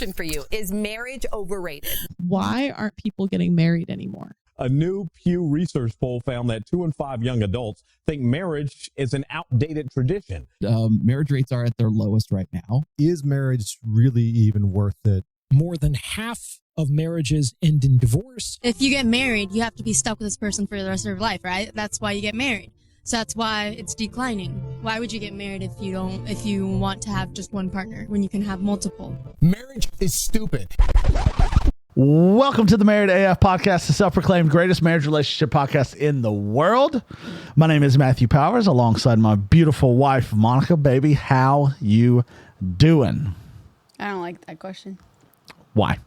question for you. Is marriage overrated? Why aren't people getting married anymore? A new Pew Research poll found that 2 in 5 young adults think marriage is an outdated tradition. Marriage rates are at their lowest right now. Is marriage really even worth it? More than half of marriages end in divorce. If you get married, you have to be stuck with this person for the rest of your life, right? That's why you get married. So that's why it's declining. Why would you get married if you want to have just one partner when you can have multiple? Marriage is stupid. Welcome to the Married AF podcast, the self-proclaimed greatest marriage relationship podcast in the world. My name is Matthew Powers, alongside my beautiful wife, Monica. Baby, how you doing? I don't like that question. Why?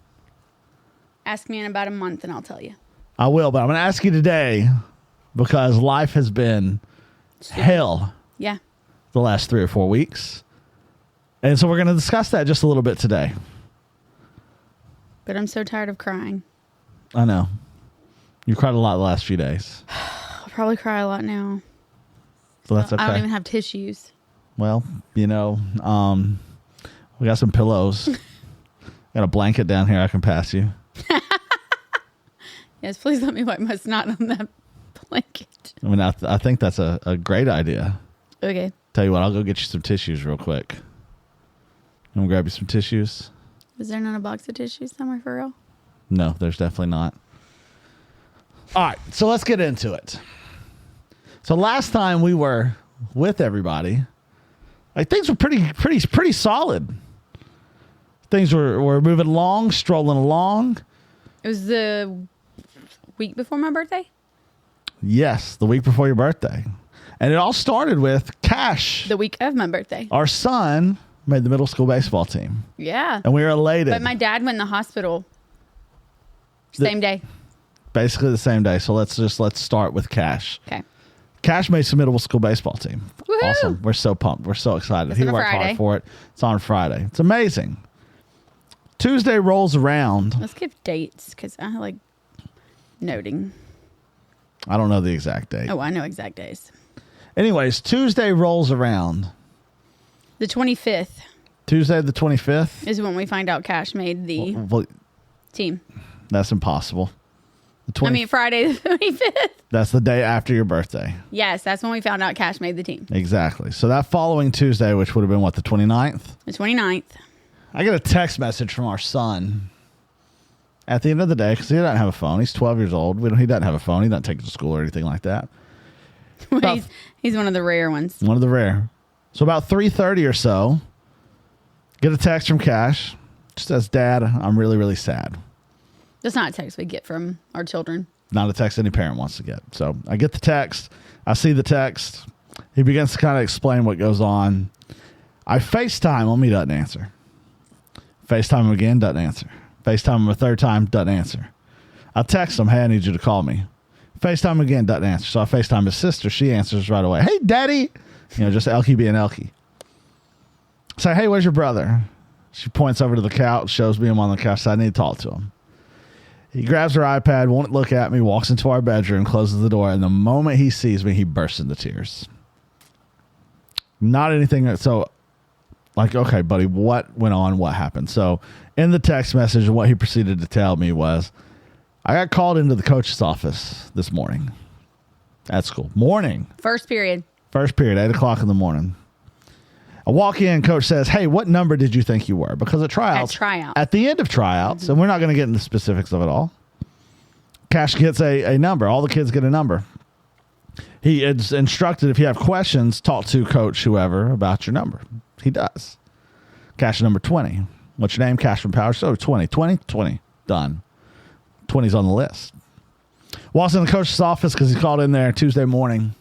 Ask me in about a month and I'll tell you. I will, but I'm going to ask you today because life has been hell Yeah. the last 3 or 4 weeks. And so we're going to discuss that just a little bit today. But I'm so tired of crying. I know. You cried a lot the last few days. I'll probably cry a lot now. So that's okay. I don't even have tissues. Well, we got some pillows. Got a blanket down here I can pass you. Yes, please let me wipe my snot on that blanket. I mean, I think that's a great idea. Okay. Tell you what, I'll go get you some tissues real quick. I'm going to grab you some tissues. Is there not a box of tissues somewhere for real? No, there's definitely not. All right, so let's get into it. So last time we were with everybody, things were pretty solid. Things were moving along, strolling along. It was the week before my birthday? Yes, the week before your birthday. And it all started with Cash. The week of my birthday. Our son made the middle school baseball team. Yeah. And we were elated. But my dad went in the hospital same day. Basically the same day. So let's start with Cash. Okay. Cash made the middle school baseball team. Woo-hoo! Awesome. We're so pumped. We're so excited. It's He on a worked Friday. hard for it. It's on Friday. It's amazing. Tuesday rolls around. Let's give dates because I like noting. I don't know the exact date. Oh, I know exact days. Anyways, Tuesday rolls around. The 25th Tuesday the 25th? is when we find out Cash made the Well, team. that's impossible. Friday the 25th. That's the day after your birthday. Yes, that's when we found out Cash made the team. Exactly. So that following Tuesday, which would have been, the 29th? The 29th. I get a text message from our son at the end of the day because he doesn't have a phone. He's 12 years old. He doesn't have a phone. He doesn't take it to school or anything like that. He's one of the rare ones. One of the rare. So about 3:30 or so, get a text from Cash. Just says, Dad, I'm really, really sad. That's not a text we get from our children. Not a text any parent wants to get. So I get the text. I see the text. He begins to kind of explain what goes on. I FaceTime him. He doesn't answer. FaceTime him again. Doesn't answer. FaceTime him a third time. Doesn't answer. I text him. Hey, I need you to call me. FaceTime him again. Doesn't answer. So I FaceTime his sister. She answers right away. Hey, Daddy. Just Elkie being Elkie. Say, hey, where's your brother? She points over to the couch, shows me him on the couch. So I need to talk to him. He grabs her iPad, won't look at me, walks into our bedroom, closes the door, and the moment he sees me, he bursts into tears. Not anything. So, okay, buddy, what went on? What happened? So, in the text message, what he proceeded to tell me was, I got called into the coach's office this morning at school. Morning. First period, 8 o'clock in the morning. I walk in, coach says, hey, what number did you think you were? Because at tryouts. At the end of tryouts, and we're not going to get into the specifics of it all, Cash gets a number. All the kids get a number. He is instructed, if you have questions, talk to coach whoever about your number. He does. Cash number 20. What's your name? Cash from Power. So 20. 20? 20. Done. 20's on the list. Walks in the coach's office because he called in there Tuesday morning.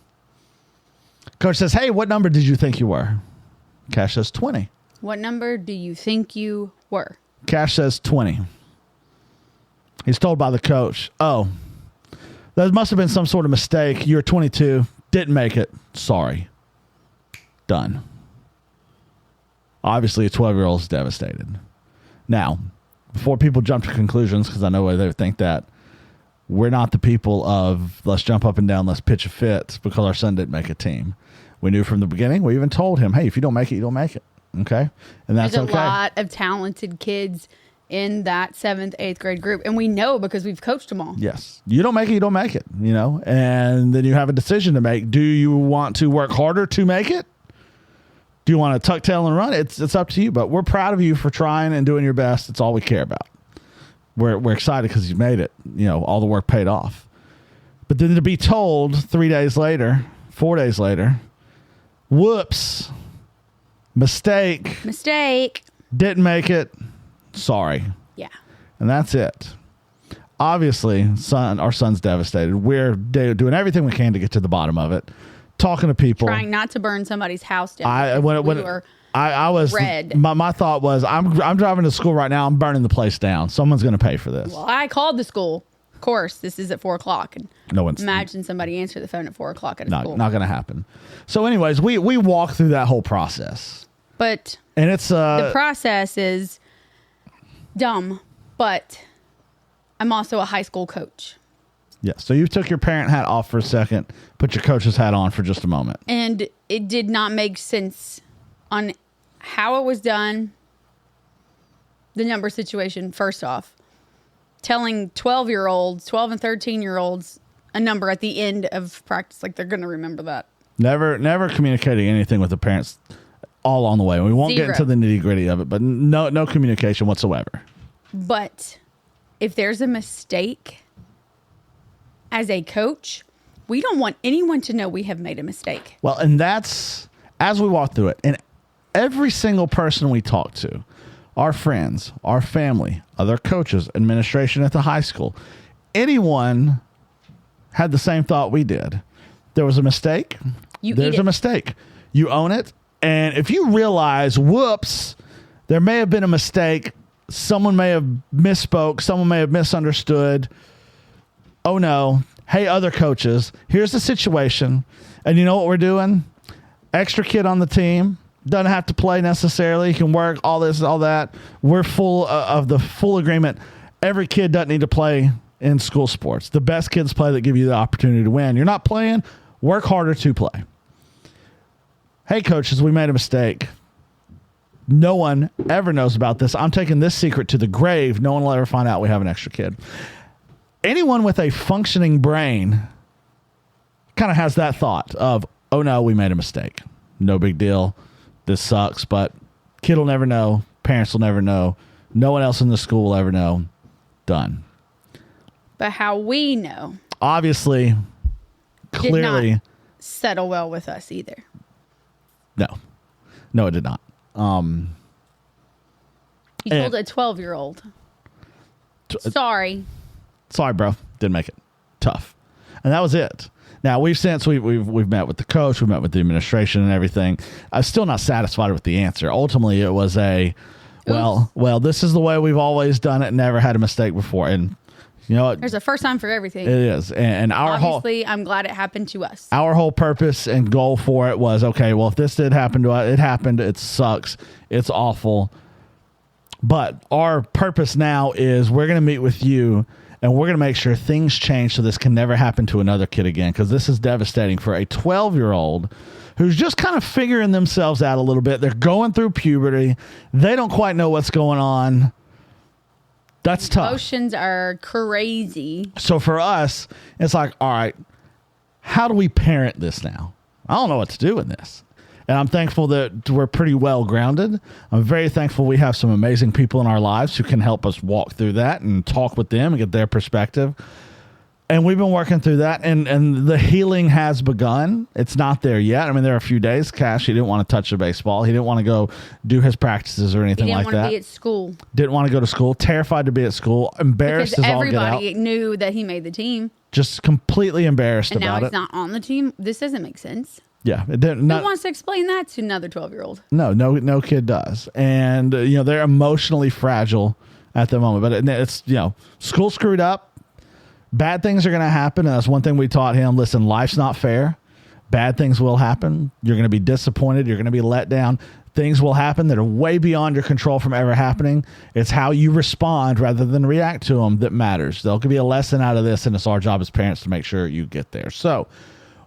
Coach says, hey, what number did you think you were? Cash says 20. What number do you think you were? Cash says 20. He's told by the coach, oh, there must have been some sort of mistake. You're 22. Didn't make it. Sorry. Done. Obviously, a 12-year-old is devastated. Now, before people jump to conclusions, because I know why they would think that, we're not the people of let's jump up and down, let's pitch a fit because our son didn't make a team. We knew from the beginning. We even told him, hey, if you don't make it, you don't make it. Okay. And that's There's a okay. lot of talented kids in that 7th, 8th grade group. And we know because we've coached them all. Yes. You don't make it, you don't make it, you know, and then you have a decision to make. Do you want to work harder to make it? Do you want to tuck tail and run? It's up to you, but we're proud of you for trying and doing your best. It's all we care about. We're excited because you made it. You know, all the work paid off. But then to be told 3 days later, 4 days later, whoops, mistake, didn't make it, sorry. Yeah. And that's it. Obviously, our son's devastated. We're doing everything we can to get to the bottom of it. Talking to people. Trying not to burn somebody's house down. I was red. My thought was, I'm driving to school right now. I'm burning the place down. Someone's going to pay for this. Well, I called the school. Of course, this is at 4 o'clock. And no one's imagine somebody answer the phone at 4 o'clock at a school. Not going to happen. So anyways, we walk through that whole process. But and it's the process is dumb, but I'm also a high school coach. Yeah. So you took your parent hat off for a second, put your coach's hat on for just a moment. And it did not make sense on how it was done. The number situation, first off. Telling 12-year-olds, 12 and 13-year-olds a number at the end of practice, like they're going to remember that. Never communicating anything with the parents all on the way. We won't get into the nitty-gritty of it, but no communication whatsoever. But if there's a mistake as a coach, we don't want anyone to know we have made a mistake. Well, and that's, as we walk through it, and every single person we talk to, our friends, our family, other coaches, administration at the high school, anyone had the same thought we did. There was a mistake. There's a mistake. You own it. And if you realize, whoops, there may have been a mistake. Someone may have misspoke. Someone may have misunderstood. Oh, no. Hey, other coaches, here's the situation. And you know what we're doing? Extra kid on the team. Doesn't have to play necessarily. He can work, all this, all that. We're full of the full agreement. Every kid doesn't need to play in school sports. The best kids play that give you the opportunity to win. You're not playing, work harder to play. Hey, coaches, we made a mistake. No one ever knows about this. I'm taking this secret to the grave. No one will ever find out we have an extra kid. Anyone with a functioning brain kind of has that thought of, oh, no, we made a mistake. No big deal. This sucks, but kid will never know. Parents will never know. No one else in the school will ever know. Done. But how we know. Obviously, clearly. Did not settle well with us either. No, it did not. You told a 12-year-old. Sorry, bro. Didn't make it. Tough. And that was it. Now, we've met with the coach, we've met with the administration and everything. I'm still not satisfied with the answer. Ultimately, it was well, this is the way we've always done it, never had a mistake before. And you know what? There's a first time for everything. It is. And obviously, I'm glad it happened to us. Our whole purpose and goal for it was, okay, well, if this did happen to us, it happened. It sucks. It's awful. But our purpose now is we're going to meet with you and we're going to make sure things change so this can never happen to another kid again, because this is devastating for a 12-year-old who's just kind of figuring themselves out a little bit. They're going through puberty. They don't quite know what's going on. That's tough. Emotions are crazy. So for us, it's like, all right, how do we parent this now? I don't know what to do in this. And I'm thankful that we're pretty well grounded. I'm very thankful we have some amazing people in our lives who can help us walk through that and talk with them and get their perspective. And we've been working through that, and the healing has begun. It's not there yet. I mean, there are a few days. Cash, he didn't want to touch the baseball. He didn't want to go do his practices or anything like that. He didn't want to be at school. Didn't want to go to school. Terrified to be at school. Embarrassed because as all get out. everybody knew that he made the team. Just completely embarrassed and about it. And now he's not on the team. This doesn't make sense. Yeah. It didn't, Who wants to explain that to another 12-year-old? No kid does. And, they're emotionally fragile at the moment. But it's, school screwed up. Bad things are going to happen. And that's one thing we taught him. Listen, life's not fair. Bad things will happen. You're going to be disappointed. You're going to be let down. Things will happen that are way beyond your control from ever happening. It's how you respond rather than react to them that matters. There'll be a lesson out of this, and it's our job as parents to make sure you get there. So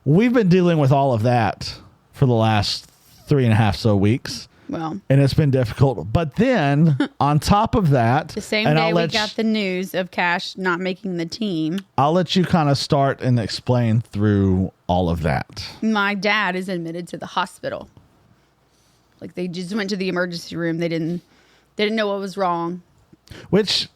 we've been dealing with all of that for the last 3.5 weeks. Well, and it's been difficult. But then on top of that, the same and day we got the news of Cash not making the team. I'll let you kind of start and explain through all of that. My dad is admitted to the hospital. Like they just went to the emergency room. They didn't know what was wrong. Which,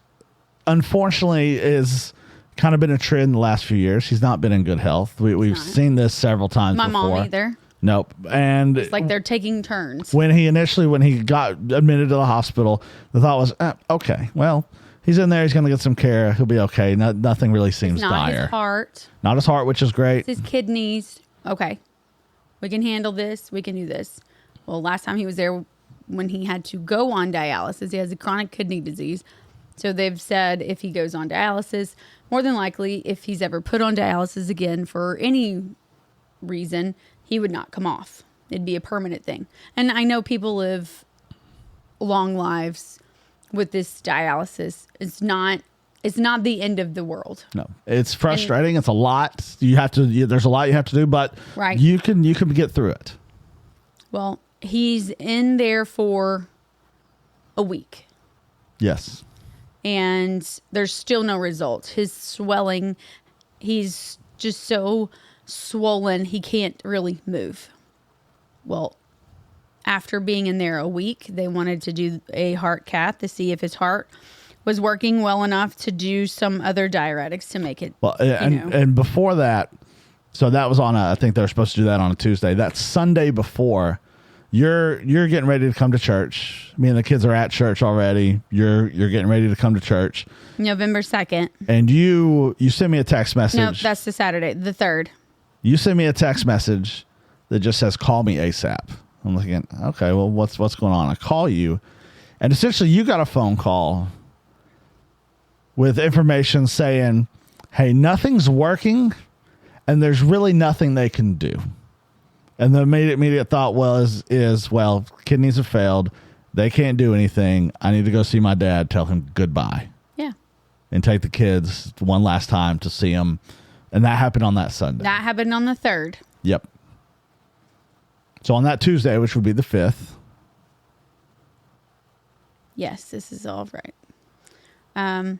unfortunately, is kind of been a trend the last few years. He's not been in good health. We've seen this several times My before. mom either. Nope. And It's like they're taking turns. when he got admitted to the hospital, the thought was, okay, well, he's in there. He's going to get some care. He'll be okay. Nothing really seems It's not dire. his heart. Not his heart, which is great. It's his kidneys. Okay. We can handle this. We can do this. Well, last time he was there when he had to go on dialysis, he has a chronic kidney disease. So they've said if he goes on dialysis, more than likely, if he's ever put on dialysis again for any reason, he would not come off. It'd be a permanent thing. And I know people live long lives with this dialysis. It's not the end of the world. No, it's frustrating. It's a lot. There's a lot you have to do, but Right. you can get through it. Well, he's in there for a week. Yes. And there's still no results. His swelling, he's just so swollen, he can't really move. Well, after being in there a week, they wanted to do a heart cath to see if his heart was working well enough to do some other diuretics to make it. Well, and before that, so that was I think they were supposed to do that on a Tuesday. That Sunday before, you're getting ready to come to church. Me and the kids are at church already. You're getting ready to come to church. November 2nd. And you send me a text message. No, that's the Saturday, the 3rd. You send me a text message that just says, call me ASAP. I'm looking, okay, well, what's going on? I call you. And essentially you got a phone call with information saying, hey, nothing's working and there's really nothing they can do. And the immediate thought was, kidneys have failed. They can't do anything. I need to go see my dad, tell him goodbye. Yeah. And take the kids one last time to see him. And that happened on that Sunday. That happened on the 3rd. Yep. So on that Tuesday, which would be the 5th. Yes, this is all right.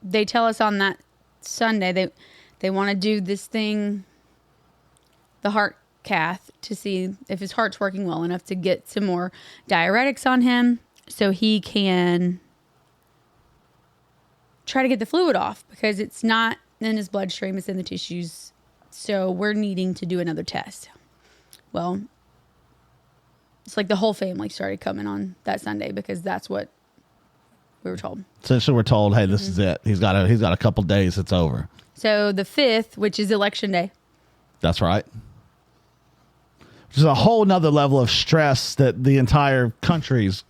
They tell us on that Sunday they want to do this thing, the heart cath, to see if his heart's working well enough to get some more diuretics on him so he can try to get the fluid off, because it's not in his bloodstream, it's in the tissues. So we're needing to do another test. Well, it's like the whole family started coming on that Sunday because that's what we were told. So we're told, hey, this is it. He's got a couple days. It's over. So the 5th, which is election day. That's right. Which is a whole nother level of stress that the entire country's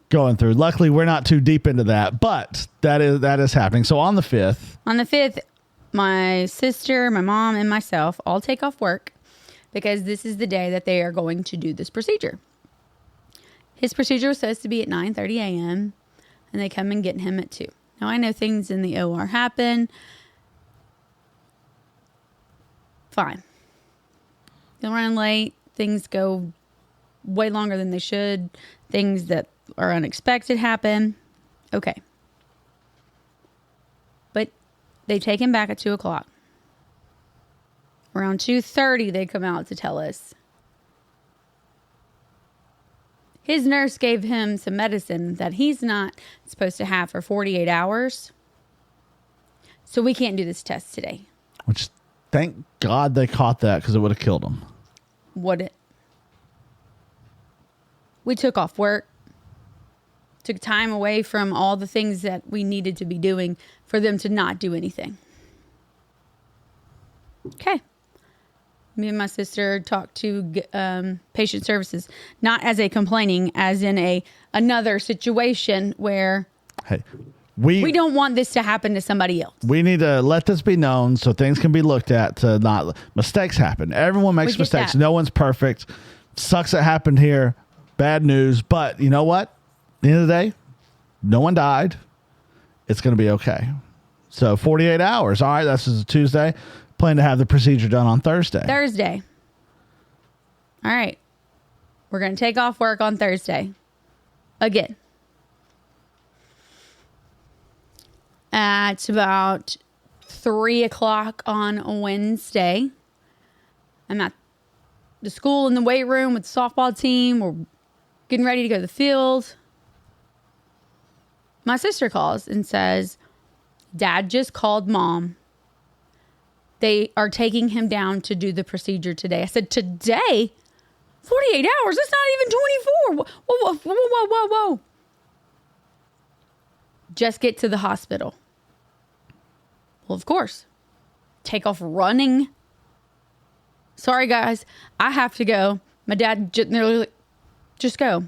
going through. Luckily, we're not too deep into that, but that is happening. So on the 5th. On the 5th, my sister, my mom, and myself all take off work because this is the day that they are going to do this procedure. His procedure was supposed to be at 9:30 a.m. and they come and get him at 2. Now, I know things in the OR happen. Fine. They're running late. Things go way longer than they should. Things that are unexpected happen. Okay. But they take him back at 2 o'clock. Around 2:30, they come out to tell us his nurse gave him some medicine that he's not supposed to have for 48 hours. So we can't do this test today. Which, thank God they caught that, because it would have killed him. We took off work, took time away from all the things that we needed to be doing for them to not do anything. Okay. Me and my sister talked to patient services, not as a complaining, as in another situation where Hey, we don't want this to happen to somebody else. We need to let this be known so things can be looked at. To not mistakes happen. Everyone makes mistakes. That. No one's perfect. Sucks it happened here. Bad news. But you know what? At the end of the day, no one died. It's going to be okay. So 48 hours. All right, this is a Tuesday. Plan to have the procedure done on Thursday. All right. We're going to take off work on Thursday. Again. At about 3 o'clock on Wednesday, I'm at the school in the weight room with the softball team. We're getting ready to go to the field. My sister calls and says, Dad just called Mom. They are taking him down to do the procedure today. I said, today? 48 hours? That's not even 24. Whoa. Just get to the hospital. Well, of course. Take off running. Sorry, guys. I have to go. My dad, they're like, just go.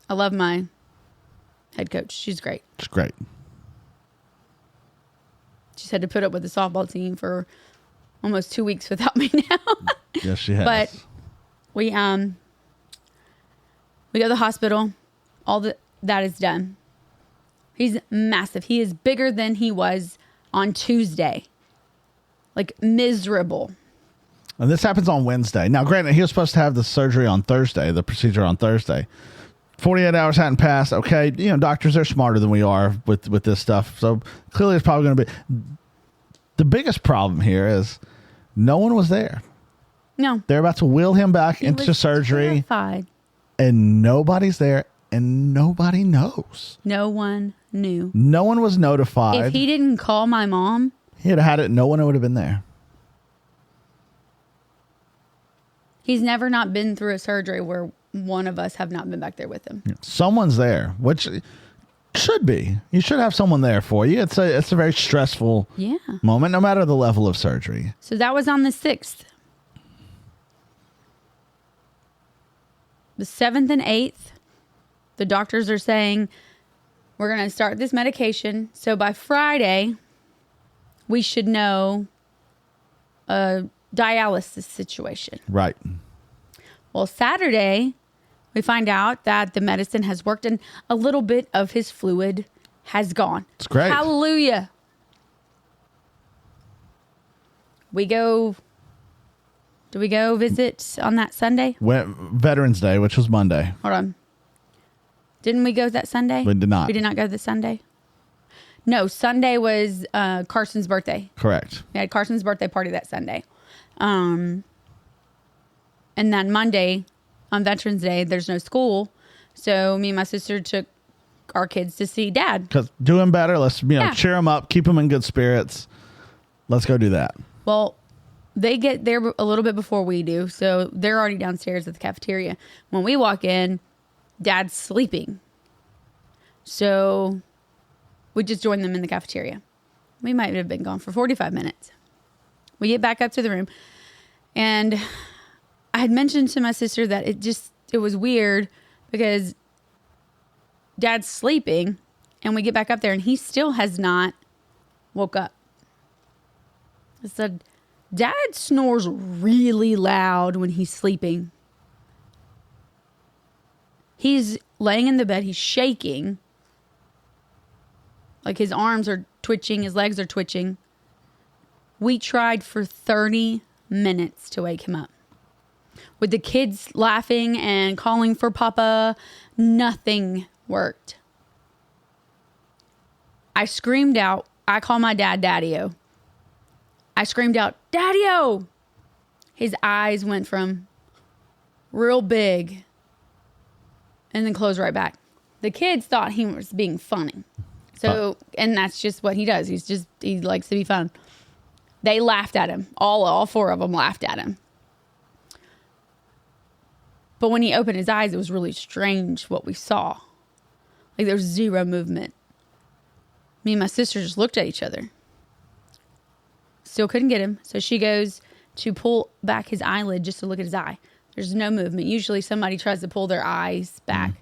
I love my head coach. She's great. It's great. She's had to put up with the softball team for almost 2 weeks without me now. Yes, she has. But we go to the hospital. That is done. He's massive. He is bigger than he was on Tuesday. Like miserable. And this happens on Wednesday. Now, granted, he was supposed to have the surgery on Thursday, the procedure on Thursday. 48 hours hadn't passed. Okay, doctors are smarter than we are with this stuff. So clearly it's probably going to be. The biggest problem here is no one was there. No. They're about to wheel him back into surgery. Terrified. And nobody's there and nobody knows. No one knew. No one was notified. If he didn't call my mom, he'd have had it. No one would have been there. he's never not been through a surgery where one of us have not been back there with him. Someone's there, which should be. You should have someone there for you. It's a very stressful moment, no matter the level of surgery. So that was on the 6th. The 7th and 8th, the doctors are saying, we're going to start this medication. So by Friday, we should know a dialysis situation. Right. Well, Saturday, we find out that the medicine has worked and a little bit of his fluid has gone. It's great. Hallelujah. Do we go visit on that Sunday? Veterans Day, which was Monday. Hold on. Didn't we go that Sunday? We did not. We did not go this Sunday? No, Sunday was Carson's birthday. Correct. We had Carson's birthday party that Sunday. And then Monday, on Veterans Day, there's no school. So me and my sister took our kids to see Dad. Because doing better. Let's cheer them up. Keep them in good spirits. Let's go do that. Well, they get there a little bit before we do. So they're already downstairs at the cafeteria. When we walk in, Dad's sleeping. So we just joined them in the cafeteria. We might have been gone for 45 minutes. We get back up to the room. And I had mentioned to my sister that it was weird because Dad's sleeping and we get back up there and he still has not woke up. I said, Dad snores really loud when he's sleeping. He's laying in the bed. He's shaking. Like his arms are twitching. His legs are twitching. We tried for 30 minutes to wake him up. With the kids laughing and calling for Papa, nothing worked. I screamed out. I call my dad Daddy-O. I screamed out, Daddy-O! His eyes went from real big and then closed right back. The kids thought he was being funny. So, and that's just what he does. He likes to be fun. They laughed at him. All four of them laughed at him. But when he opened his eyes, it was really strange what we saw. Like there was zero movement. Me and my sister just looked at each other. Still couldn't get him. So she goes to pull back his eyelid just to look at his eye. There's no movement. Usually somebody tries to pull their eyes back.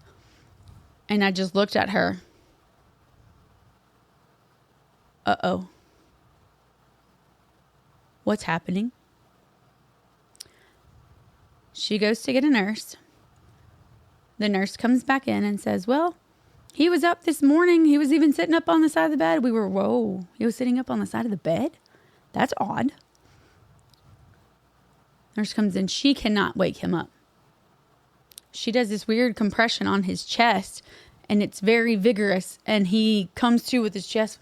And I just looked at her. Uh-oh. What's happening? She goes to get a nurse. The nurse comes back in and says, well, he was up this morning. He was even sitting up on the side of the bed. Whoa. He was sitting up on the side of the bed? That's odd. Nurse comes in. She cannot wake him up. she does this weird compression on his chest, and it's very vigorous, and he comes to with his chest.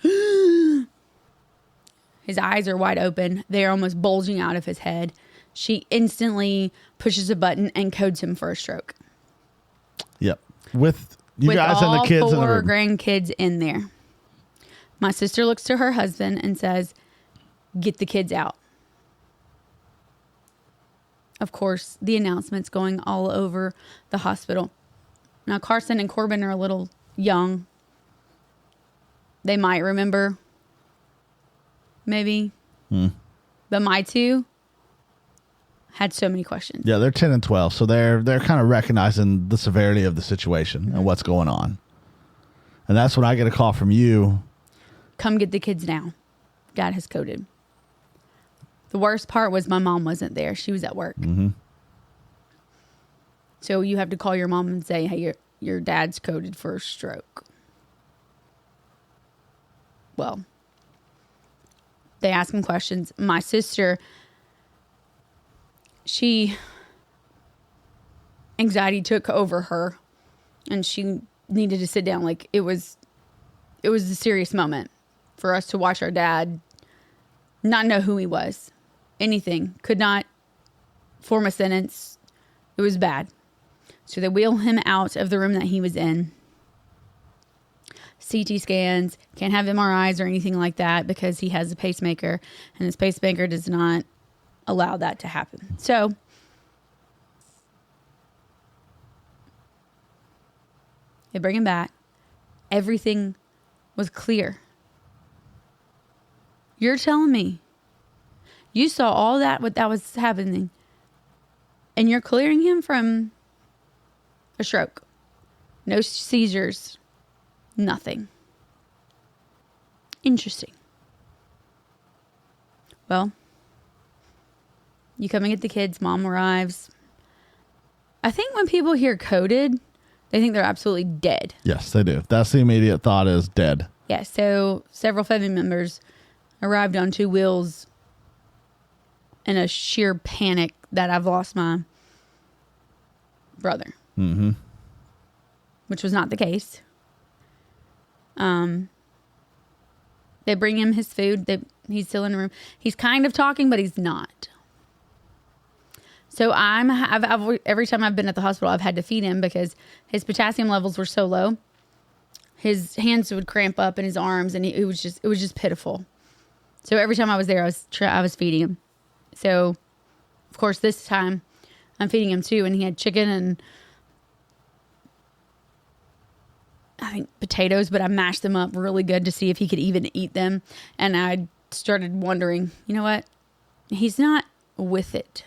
His eyes are wide open. They're almost bulging out of his head. She instantly pushes a button and codes him for a stroke. Yep. With you guys and the kids all in the four room. grandkids in there. My sister looks to her husband and says, "Get the kids out." Of course, the announcement's going all over the hospital. Now, Carson and Corbin are a little young. They might remember, maybe. But my two had so many questions. Yeah, they're 10 and 12, so they're kind of recognizing the severity of the situation and what's going on. And that's when I get a call from you. Come get the kids now. Dad has coded. The worst part was my mom wasn't there. She was at work. So you have to call your mom and say, hey, your dad's coded for a stroke. Well, they ask him questions. My sister, anxiety took over her, and she needed to sit down. Like, it was a serious moment for us to watch our dad not know who he was. Anything. Could not form a sentence. It was bad. So they wheel him out of the room that he was in. CT scans, can't have MRIs or anything like that because he has a pacemaker, and his pacemaker does not allow that to happen. So they bring him back. Everything was clear. You're telling me you saw all that, what that was happening, and you're clearing him from a stroke. No seizures. Nothing. Interesting. Well, you come and get the kids. Mom arrives. I think when people hear coded, they think they're absolutely dead. Yes, they do. That's the immediate thought is dead. Yeah, so several family members arrived on two wheels in a sheer panic that I've lost my brother. Which was not the case. They bring him his food. He's still in the room. He's kind of talking, but he's not. So every time I've been at the hospital, I've had to feed him because his potassium levels were so low. His hands would cramp up in his arms, and it was just pitiful. So every time I was there, I was feeding him. So, of course, this time I'm feeding him too, and he had chicken and I think potatoes, but I mashed them up really good to see if he could even eat them. And I started wondering, you know what? He's not with it.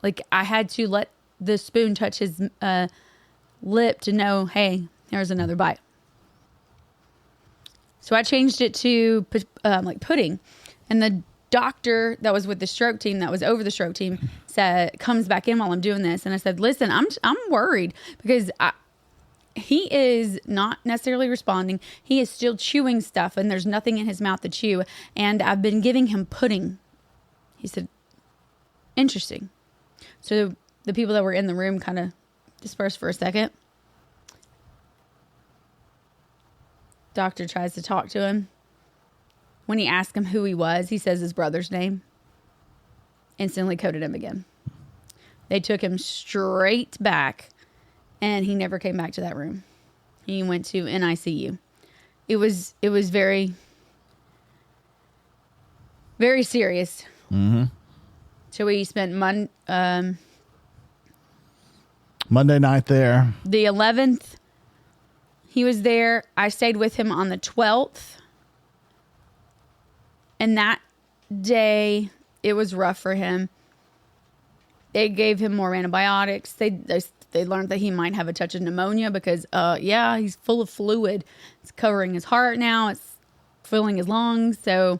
Like, I had to let the spoon touch his lip to know, hey, there's another bite. So I changed it to like pudding. And the doctor that was with the stroke team, that was over the stroke team, comes back in while I'm doing this. And I said, listen, I'm worried because he is not necessarily responding. He is still chewing stuff, and there's nothing in his mouth to chew. And I've been giving him pudding. He said, interesting. So the people that were in the room kind of dispersed for a second. Doctor tries to talk to him. When he asked him who he was, he says his brother's name. Instantly coded him again. They took him straight back, and he never came back to that room. He went to NICU. It was very, very serious. So we spent Monday night there. The 11th, he was there. I stayed with him on the 12th. And that day, it was rough for him. They gave him more antibiotics. They learned that he might have a touch of pneumonia because, he's full of fluid. It's covering his heart now. It's filling his lungs. So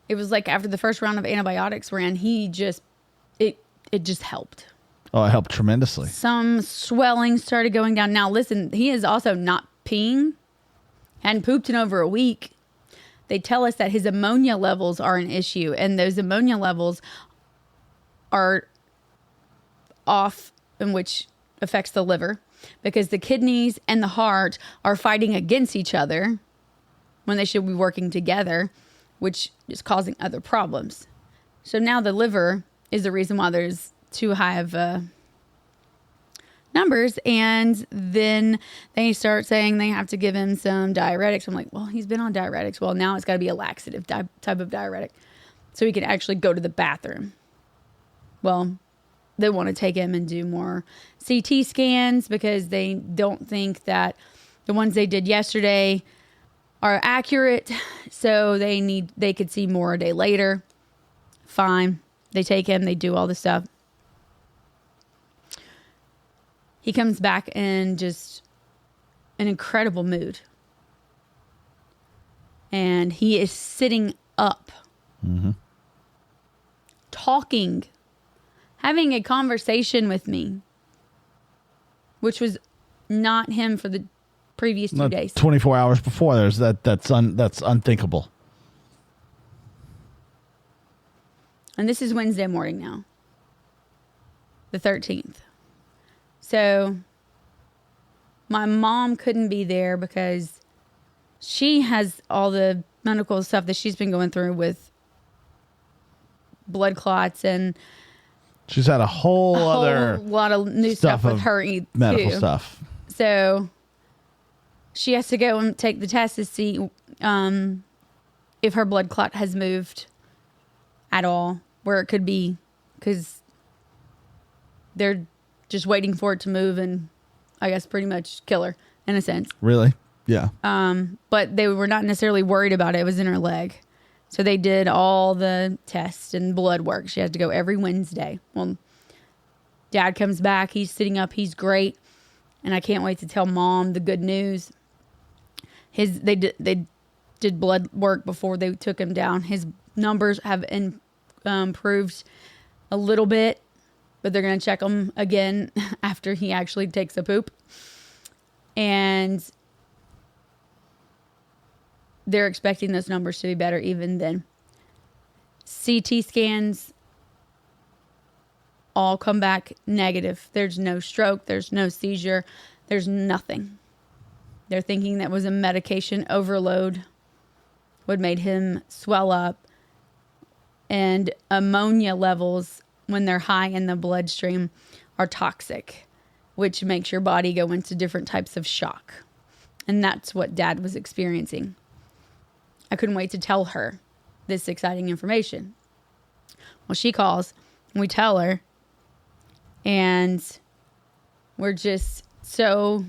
it was like after the first round of antibiotics ran, it just helped. Oh, it helped tremendously. Some swelling started going down. Now, listen, he is also not peeing. Hadn't pooped in over a week. They tell us that his ammonia levels are an issue, and those ammonia levels are off and which affects the liver, because the kidneys and the heart are fighting against each other when they should be working together, which is causing other problems. So now the liver is the reason why there's too high of numbers. And then they start saying they have to give him some diuretics. I'm like, well, he's been on diuretics. Well, now it's got to be a laxative type of diuretic so he can actually go to the bathroom. Well, they want to take him and do more CT scans because they don't think that the ones they did yesterday are accurate. So they could see more a day later. Fine. They take him, they do all the stuff. He comes back in just an incredible mood. And he is sitting up, talking, having a conversation with me, which was not him for the previous 2 days. 24 hours before, that's unthinkable. And this is Wednesday morning now, the 13th. So my mom couldn't be there because she has all the medical stuff that she's been going through with blood clots, and she's had a whole other lot of new stuff with her medical too. stuff. So she has to go and take the test to see if her blood clot has moved at all, where it could be, because they're just waiting for it to move and I guess pretty much kill her in a sense. Really? Yeah. But they were not necessarily worried about it. It was in her leg. So they did all the tests and blood work. She had to go every Wednesday. Well, Dad comes back. He's sitting up. He's great. And I can't wait to tell Mom the good news. They did blood work before they took him down. His numbers have improved a little bit, but they're going to check him again after he actually takes a poop. And they're expecting those numbers to be better even then. CT scans all come back negative. There's no stroke. There's no seizure. There's nothing. They're thinking that was a medication overload, what made him swell up. And ammonia levels, when they're high in the bloodstream, are toxic, which makes your body go into different types of shock. And that's what Dad was experiencing. I couldn't wait to tell her this exciting information. Well, she calls and we tell her, and we're just so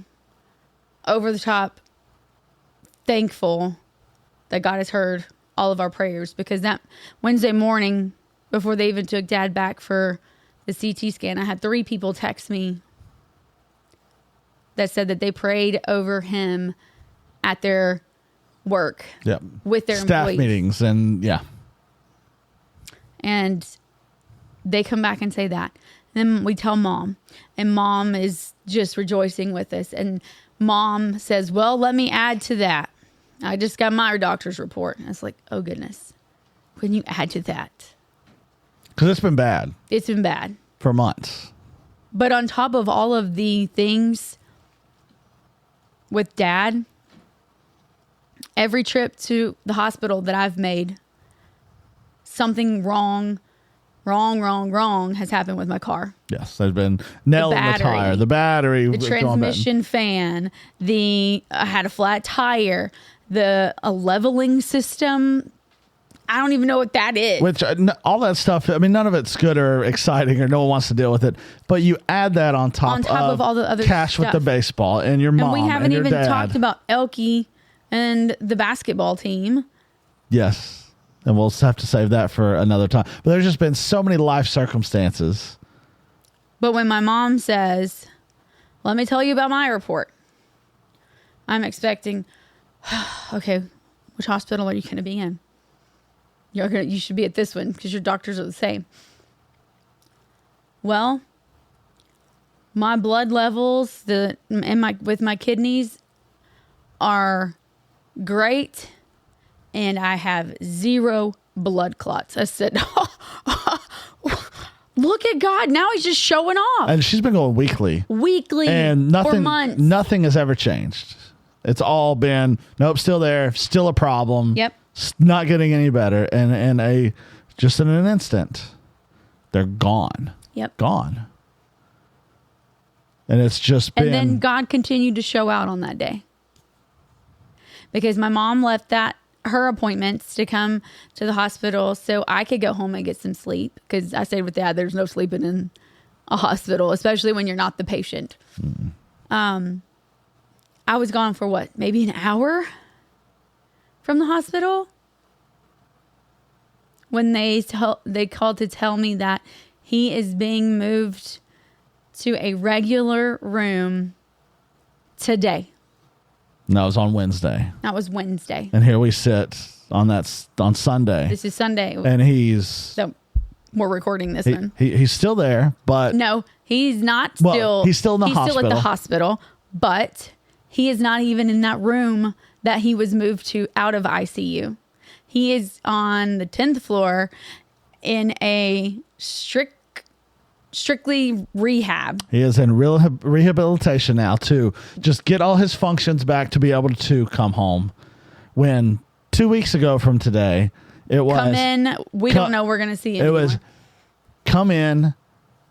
over the top thankful that God has heard all of our prayers, because that Wednesday morning, before they even took Dad back for the CT scan, I had 3 people text me that said that they prayed over him at their work, with their staff employees. meetings, and and they come back and say that. And then we tell Mom, and Mom is just rejoicing with us. And Mom says, well, let me add to that. I just got my doctor's report. And it's like, oh goodness, when you add to that, because it's been bad. It's been bad for months. But on top of all of the things with Dad, every trip to the hospital that I've made, something wrong has happened with my car. Yes, there's been nail in the tire, the battery, the transmission fan, I had a flat tire, a leveling system. I don't even know what that is. Which, all that stuff, I mean, none of it's good or exciting, or no one wants to deal with it. But you add that on top of all the other cash stuff. with the baseball and your mom and your dad. And we haven't even talked about Elkie and the basketball team. Yes. And we'll have to save that for another time. But there's just been so many life circumstances. But when my mom says, let me tell you about my report, I'm expecting, okay, which hospital are you going to be in? You should be at this one because your doctors are the same. Well, my blood levels with my kidneys are great, and I have 0 blood clots. I said, Look at God. Now he's just showing off. And she's been going weekly. And for months. Nothing has ever changed. It's all been, nope, still there, still a problem. Yep. Not getting any better. And just in an instant, they're gone. Yep. Gone. And it's just been. And then God continued to show out on that day. Because my mom left her appointments to come to the hospital so I could go home and get some sleep. Because I stayed with Dad. There's no sleeping in a hospital, especially when you're not the patient. I was gone for what? Maybe an hour from the hospital? When they called to tell me that he is being moved to a regular room today. And that was on Wednesday. That was Wednesday. And here we sit on Sunday. This is Sunday. And so we're recording this one. He's still there, but no, he's not still. Well, he's still in the hospital. He's still at the hospital, but he is not even in that room that he was moved to out of ICU. He is on the 10th floor in a strictly rehab. He is in real rehabilitation now to just get all his functions back to be able to come home. When 2 weeks ago from today, it was come in. We don't know we're going to see him. It was come in.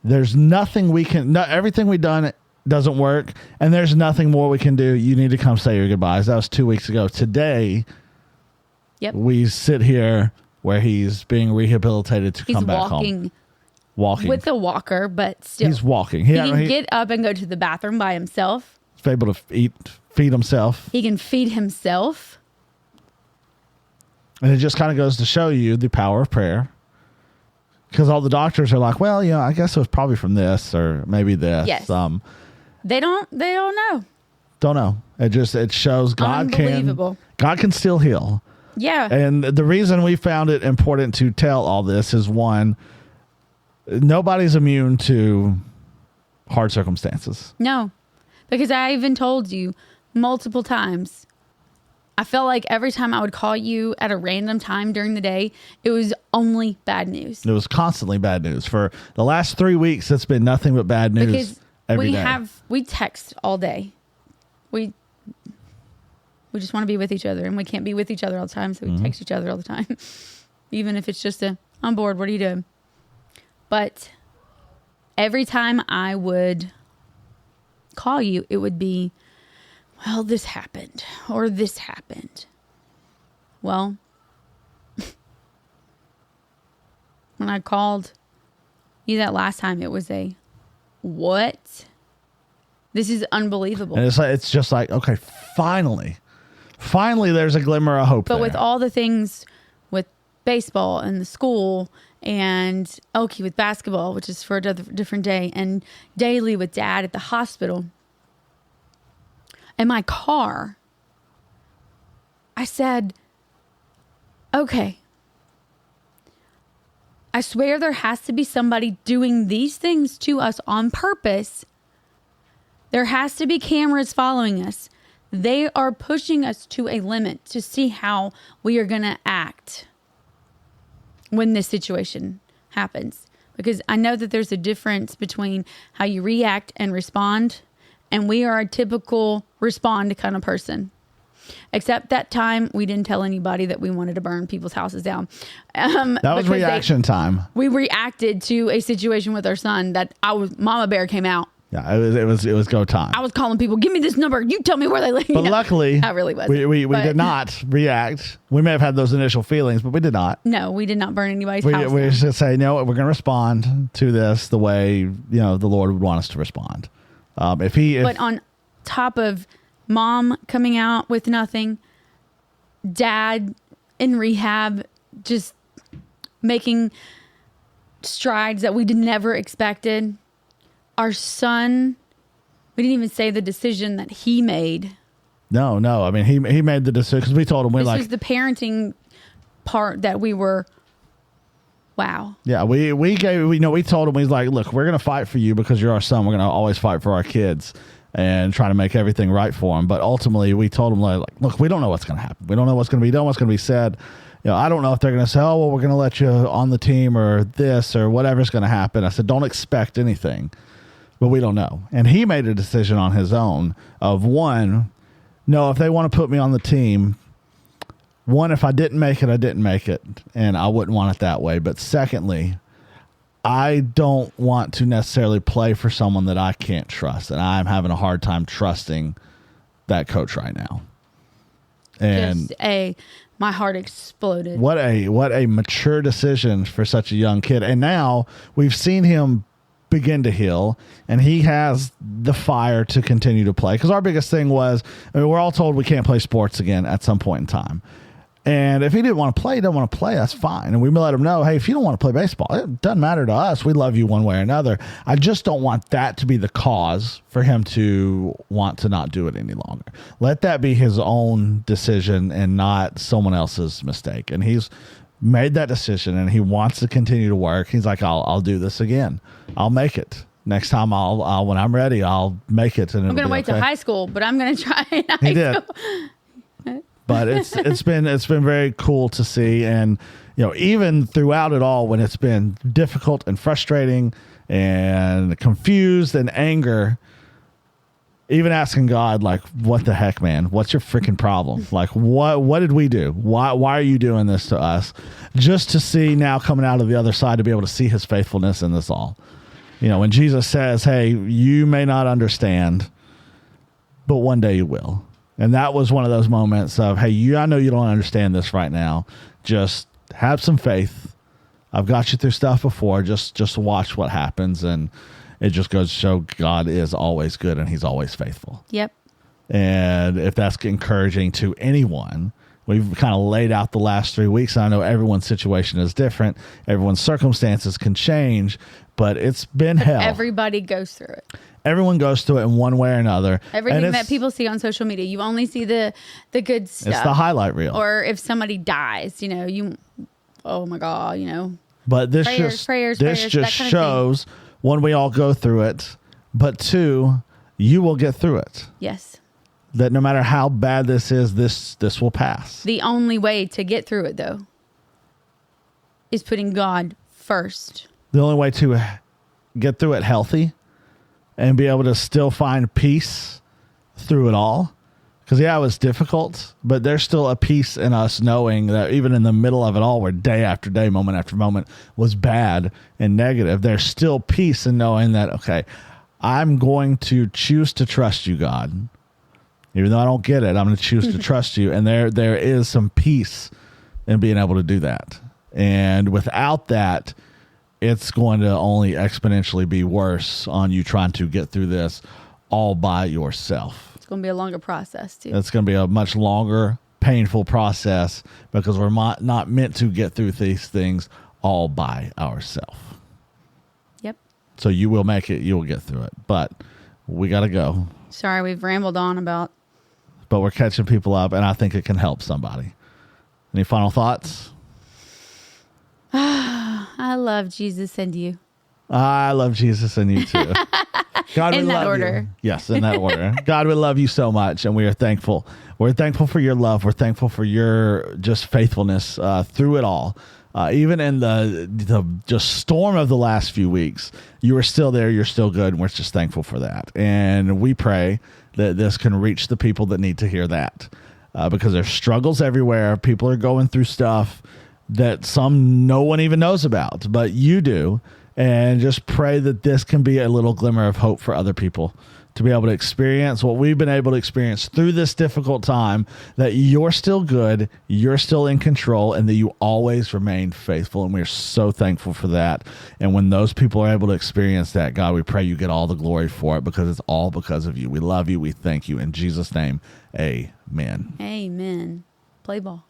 There's nothing we can. Everything we've done doesn't work, and there's nothing more we can do. You need to come say your goodbyes. That was 2 weeks ago. Today, we sit here where he's being rehabilitated to come back home. Walking with a walker, but still he's walking. He can get up and go to the bathroom by himself. He's able to feed himself. He can feed himself. And it just kind of goes to show you the power of prayer. Because all the doctors are like, well, I guess it was probably from this or maybe this. Yes. They don't know. Don't know. It shows God can still heal. Yeah. And the reason we found it important to tell all this is, one, nobody's immune to hard circumstances. No, because I even told you multiple times. I felt like every time I would call you at a random time during the day, it was only bad news. It was constantly bad news. For the last 3 weeks, it's been nothing but bad news because every day. We text all day. We just want to be with each other, and we can't be with each other all the time, so we text each other all the time. Even if it's just I'm bored, what are you doing? But every time I would call you, it would be, well, this happened or this happened. Well, when I called you that last time, it was a what? This is unbelievable. And it's just like, okay, finally there's a glimmer of hope. But with all the things with baseball and the school and Oki with basketball, which is for a different day, and daily with Dad at the hospital, and my car, I said, okay, I swear there has to be somebody doing these things to us on purpose. There has to be cameras following us. They are pushing us to a limit to see how we are going to act when this situation happens. Because I know that there's a difference between how you react and respond. And we are a typical respond kind of person. Except that time, we didn't tell anybody that we wanted to burn people's houses down. That was reaction time. We reacted to a situation with our son that Mama Bear came out. Yeah, it was go time. I was calling people, give me this number. You tell me where they live. But luckily, I really was. We did not react. We may have had those initial feelings, but we did not. No, we did not burn anybody's house down. We just say, no, we're going to respond to this the way the Lord would want us to respond. But on top of Mom coming out with nothing, Dad in rehab, just making strides that we never expected. Our son, we didn't even say the decision that he made. No. I mean, he made the decision because we told him this was the parenting part that we were. Wow. Yeah, we told him, he's like, look, we're going to fight for you because you're our son. We're going to always fight for our kids and try to make everything right for them. But ultimately, we told him, like, look, we don't know what's going to happen. We don't know what's going to be done, what's going to be said. I don't know if they're going to say, oh, well, we're going to let you on the team or this or whatever's going to happen. I said, don't expect anything, but we don't know. And he made a decision on his own of one, no, if they want to put me on the team, one, if I didn't make it, I didn't make it. And I wouldn't want it that way. But secondly, I don't want to necessarily play for someone that I can't trust. And I'm having a hard time trusting that coach right now. And my heart exploded. What a mature decision for such a young kid. And now we've seen him begin to heal, and he has the fire to continue to play. Because our biggest thing was, we're all told we can't play sports again at some point in time. And if he didn't want to play, he didn't want to play, that's fine. And we let him know, hey, if you don't want to play baseball, it doesn't matter to us. We love you one way or another. I just don't want that to be the cause for him to want to not do it any longer. Let that be his own decision and not someone else's mistake. And he's made that decision, and he wants to continue to work. He's like, I'll do this again. I'll make it. Next time, I'll when I'm ready, I'll make it. And I'm going to wait till high school, but I'm going to try in high He did. But it's been very cool to see. And even throughout it all, when it's been difficult and frustrating and confused and anger, even asking God, like, what the heck, man? What's your freaking problem? Like, what did we do? Why are you doing this to us? Just to see now coming out of the other side, to be able to see his faithfulness in this all. When Jesus says, hey, you may not understand, but one day you will. And that was one of those moments of, hey, I know you don't understand this right now. Just have some faith. I've got you through stuff before. Just watch what happens. And it just goes to show God is always good, and he's always faithful. Yep. And if that's encouraging to anyone, we've kind of laid out the last 3 weeks. I know everyone's situation is different. Everyone's circumstances can change, but it's been hell. Everybody goes through it. Everyone goes through it in one way or another. Everything that people see on social media, you only see the good stuff. It's the highlight reel. Or if somebody dies, oh my God, But this prayers, just shows, one, we all go through it, but two, you will get through it. Yes. That no matter how bad this is, this will pass. The only way to get through it, though, is putting God first. The only way to get through it healthy and be able to still find peace through it all. Because, it was difficult, but there's still a peace in us knowing that even in the middle of it all, where day after day, moment after moment was bad and negative, there's still peace in knowing that, okay, I'm going to choose to trust you, God. Even though I don't get it, I'm going to choose to trust you. And there is some peace in being able to do that. And without that, it's going to only exponentially be worse on you trying to get through this all by yourself. It's going to be a longer process, too. It's going to be a much longer, painful process, because we're not meant to get through these things all by ourselves. Yep. So you will make it. You will get through it. But we got to go. Sorry, we've rambled on about. But we're catching people up, and I think it can help somebody. Any final thoughts? I love Jesus and you. I love Jesus and you too. God, in we that love order. You. Yes, in that order. God, we love you so much, and we are thankful. We're thankful for your love. We're thankful for your just faithfulness through it all. Even in the just storm of the last few weeks, you were still there. You're still good, and we're just thankful for that. And we pray that this can reach the people that need to hear that, because there's struggles everywhere. People are going through stuff that no one even knows about, but you do. And just pray that this can be a little glimmer of hope for other people to be able to experience what we've been able to experience through this difficult time, that you're still good, you're still in control, and that you always remain faithful. And we're so thankful for that. And when those people are able to experience that, God, we pray you get all the glory for it, because it's all because of you. We love you. We thank you. In Jesus' name, amen. Amen. Play ball.